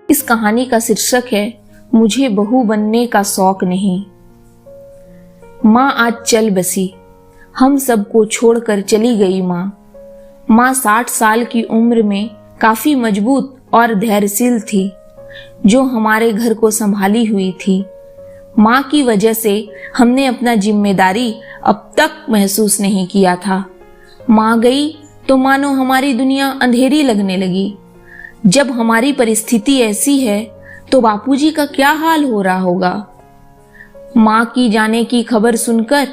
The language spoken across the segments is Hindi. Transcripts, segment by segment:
इस कहानी का शीर्षक है मुझे बहू बनने का शौक नहीं। माँ आज चल बसी, हम सबको छोड़कर चली गई माँ। माँ 60 साल की उम्र में काफी मजबूत और धैर्यशील थी, जो हमारे घर को संभाली हुई थी। माँ की वजह से हमने अपना जिम्मेदारी अब तक महसूस नहीं किया था। माँ गई तो मानो हमारी दुनिया अंधेरी लगने लगी। जब हमारी परिस्थिति ऐसी है तो बापूजी का क्या हाल हो रहा होगा। माँ की जाने की खबर सुनकर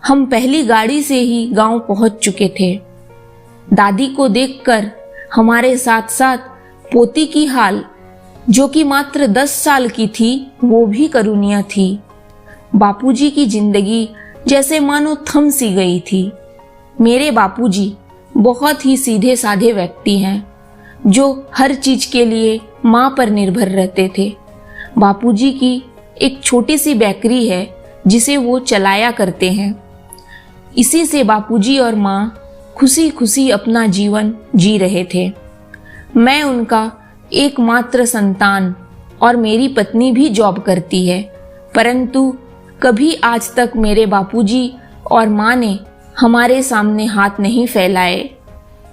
हम पहली गाड़ी से ही गांव पहुंच चुके थे। दादी को देखकर हमारे साथ साथ पोती की हाल, जो कि मात्र 10 साल की थी, वो भी करुणीय थी। बापूजी की जिंदगी जैसे मानो थम सी गई थी। मेरे बापूजी बहुत ही सीधे साधे व्यक्ति हैं, जो हर चीज के लिए माँ पर निर्भर रहते थे। बापूजी की एक छोटी सी बेकरी है जिसे वो चलाया करते हैं। इसी से बापूजी और माँ खुशी खुशी अपना जीवन जी रहे थे। मैं उनका एकमात्र संतान और मेरी पत्नी भी जॉब करती है, परंतु कभी आज तक मेरे बापूजी और माँ ने हमारे सामने हाथ नहीं फैलाए,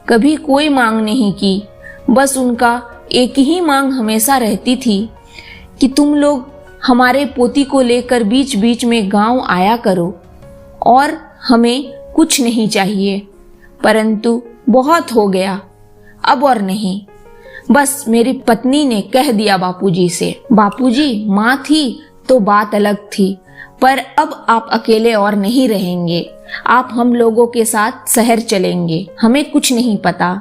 कभी कोई मांग नहीं की। बस उनका एक ही मांग हमेशा रहती थी कि तुम लोग हमारे पोती को लेकर बीच बीच में गांव आया करो, और हमें कुछ नहीं चाहिए, परंतु बहुत हो गया, अब और नहीं। बस मेरी पत्नी ने कह दिया बापूजी से। बापूजी, माँ थी तो बात अलग थी, पर अब आप अकेले और नहीं रहेंगे, आप हम लोगों के साथ शहर चलेंगे, हमें कुछ नहीं पता।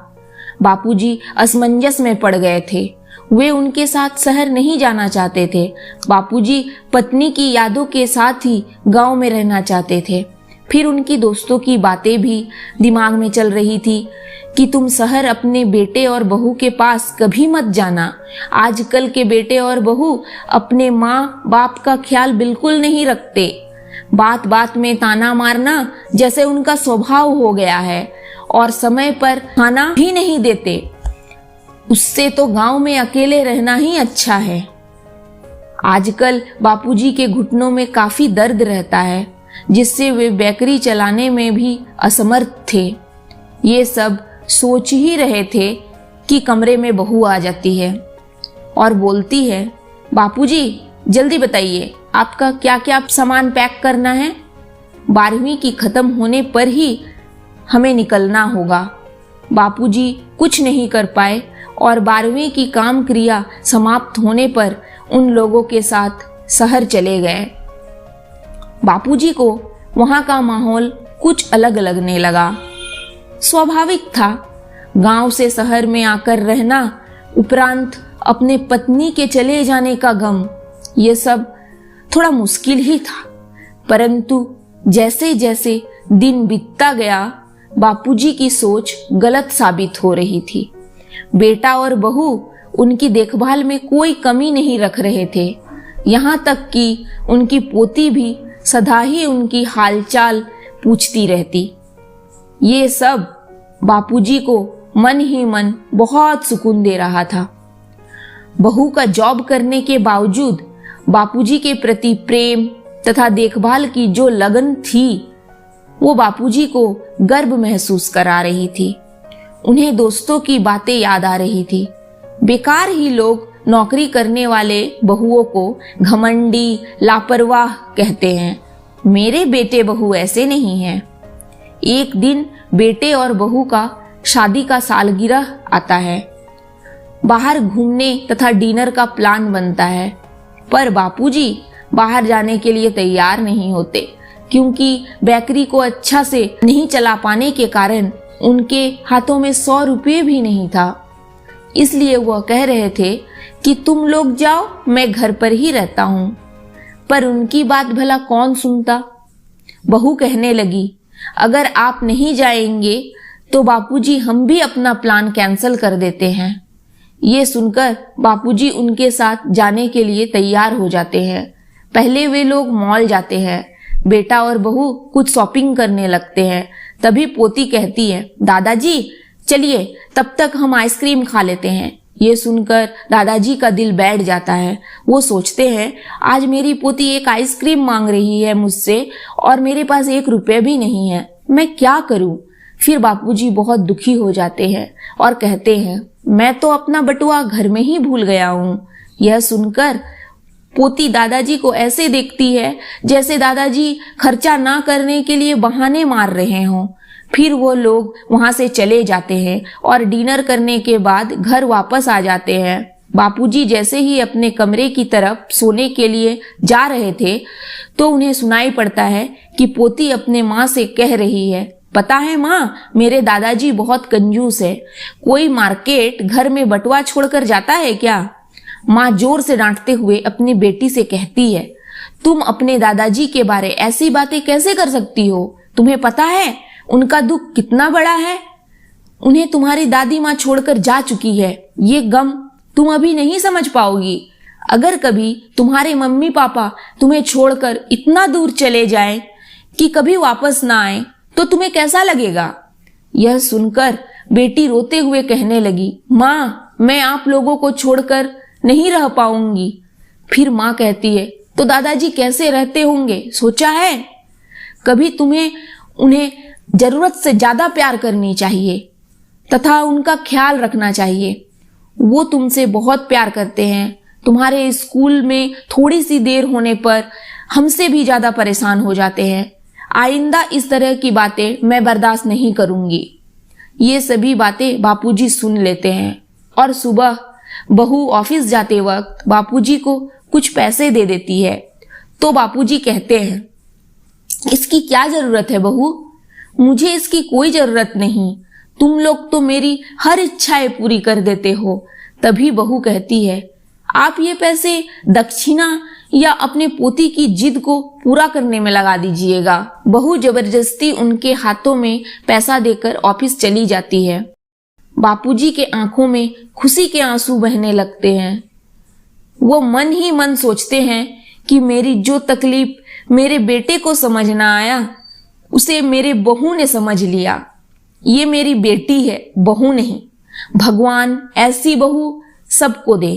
बापूजी असमंजस में पड़ गए थे। वे उनके साथ शहर नहीं जाना चाहते थे। बापूजी पत्नी की यादों के साथ ही गांव में रहना चाहते थे। फिर उनकी दोस्तों की बातें भी दिमाग में चल रही थी कि तुम शहर अपने बेटे और बहू के पास कभी मत जाना। आजकल के बेटे और बहू अपने माँ बाप का ख्याल बिल्कुल नहीं रखते। बात बात में ताना मारना जैसे उनका स्वभाव हो गया है, और समय पर खाना भी नहीं देते। उससे तो गांव में अकेले रहना ही अच्छा है। आजकल बापूजी के घुटनों में काफी दर्द रहता है, जिससे वे बेकरी चलाने में भी असमर्थ थे। ये सब सोच ही रहे थे कि कमरे में बहू आ जाती है और बोलती है, बापूजी जल्दी बताइए आपका क्या क्या सामान पैक करना है, 12वीं की खत्म होने पर ही हमें निकलना होगा। बापूजी कुछ नहीं कर पाए और 12वीं की काम क्रिया समाप्त होने पर उन लोगों के साथ शहर चले गए। बापूजी को वहां का माहौल कुछ अलग लगने लगा। स्वाभाविक था, गांव से शहर में आकर रहना, उपरांत अपने पत्नी के चले जाने का गम, ये सब थोड़ा मुश्किल ही था। परंतु जैसे जैसे दिन बीतता गया, बापूजी की सोच गलत साबित हो रही थी। बेटा और बहू उनकी देखभाल में कोई कमी नहीं रख रहे थे। यहाँ तक कि उनकी पोती भी सदा ही उनकी हालचाल पूछती रहती। ये सब बापूजी को मन ही मन बहुत सुकून दे रहा था। बहू का जॉब करने के बावजूद बापूजी के प्रति प्रेम तथा देखभाल की जो लगन थी, वो बापूजी को गर्व महसूस करा रही थी। उन्हें दोस्तों की बातें याद आ रही थी। बेकार ही लोग नौकरी करने वाले बहुओं को घमंडी, लापरवाह कहते हैं। मेरे बेटे बहू ऐसे नहीं हैं। एक दिन बेटे और बहू का शादी का सालगिरह आता है। बाहर घूमने तथा डिनर का प्लान बनता है, पर बापूजी बाहर जाने के लिए तैयार नहीं होते, क्योंकि बेकरी को अच्छा से नहीं चला पाने के कारण उनके हाथों में 100 रुपये भी नहीं था। इसलिए वह कह रहे थे कि तुम लोग जाओ, मैं घर पर ही रहता हूँ। पर उनकी बात भला कौन सुनता। बहू कहने लगी, अगर आप नहीं जाएंगे तो बापूजी हम भी अपना प्लान कैंसिल कर देते हैं। ये सुनकर बापूजी उनके साथ जाने के लिए तैयार हो जाते हैं। पहले वे लोग मॉल जाते हैं। बेटा और बहू कुछ शॉपिंग करने लगते हैं। तभी पोती कहती है, दादाजी चलिए तब तक हम आइसक्रीम खा लेते हैं, ये सुनकर दादाजी का दिल बैठ जाता है। वो सोचते हैं आज मेरी पोती एक आइसक्रीम मांग रही है मुझसे और मेरे पास 1 रुपया भी नहीं है, मैं क्या करूं। फिर बापूजी बहुत दुखी हो जाते हैं और कहते हैं मैं तो अपना बटुआ घर में ही भूल गया हूं। यह सुनकर पोती दादाजी को ऐसे देखती है जैसे दादाजी खर्चा ना करने के लिए बहाने मार रहे हों। फिर वो लोग वहां से चले जाते हैं और डिनर करने के बाद घर वापस आ जाते हैं। बापूजी जैसे ही अपने कमरे की तरफ सोने के लिए जा रहे थे तो उन्हें सुनाई पड़ता है कि पोती अपने माँ से कह रही है, पता है माँ, मेरे दादाजी बहुत कंजूस है, कोई मार्केट घर में बटुआ छोड़कर जाता है क्या। माँ जोर से डांटते हुए अपनी बेटी से कहती है, तुम अपने दादाजी के बारे ऐसी बातें कैसे कर सकती हो, तुम्हें पता है उनका दुख कितना बड़ा है। उन्हें तुम्हारी दादी माँ छोड़कर जा चुकी है, ये गम तुम अभी नहीं समझ पाओगी। अगर कभी तुम्हारे मम्मी पापा तुम्हें छोड़कर इतना दूर चले जाएं कि कभी वापस ना आए तो तुम्हें कैसा लगेगा। यह सुनकर बेटी रोते हुए कहने लगी, माँ मैं आप लोगों को छोड़कर नहीं रह पाऊंगी। फिर माँ कहती है, तो दादाजी कैसे रहते होंगे सोचा है। कभी तुम्हें उन्हें जरूरत से ज्यादा प्यार करनी चाहिए तथा उनका ख्याल रखना चाहिए। वो तुमसे बहुत प्यार करते हैं। तुम्हारे स्कूल में थोड़ी सी देर होने पर हमसे भी ज्यादा परेशान हो जाते हैं। आइंदा इस तरह की बातें मैं बर्दाश्त नहीं करूंगी। ये सभी बातें बापूजी सुन लेते हैं और सुबह बहू ऑफिस जाते वक्त बापूजी को कुछ पैसे दे देती है तो बापूजी कहते हैं, इसकी क्या जरूरत है बहू, मुझे इसकी कोई जरूरत नहीं, तुम लोग तो मेरी हर इच्छाएं पूरी कर देते हो। तभी बहू कहती है, आप ये पैसे दक्षिणा या अपने पोती की जिद को पूरा करने में लगा दीजिएगा। बहू जबरदस्ती उनके हाथों में पैसा देकर ऑफिस चली जाती है। बापूजी के आंखों में खुशी के आंसू बहने लगते हैं। वो मन ही मन सोचते हैं कि मेरी जो तकलीफ मेरे बेटे को समझ ना आया उसे मेरे बहू ने समझ लिया। ये मेरी बेटी है, बहू नहीं। भगवान ऐसी बहू सबको दे।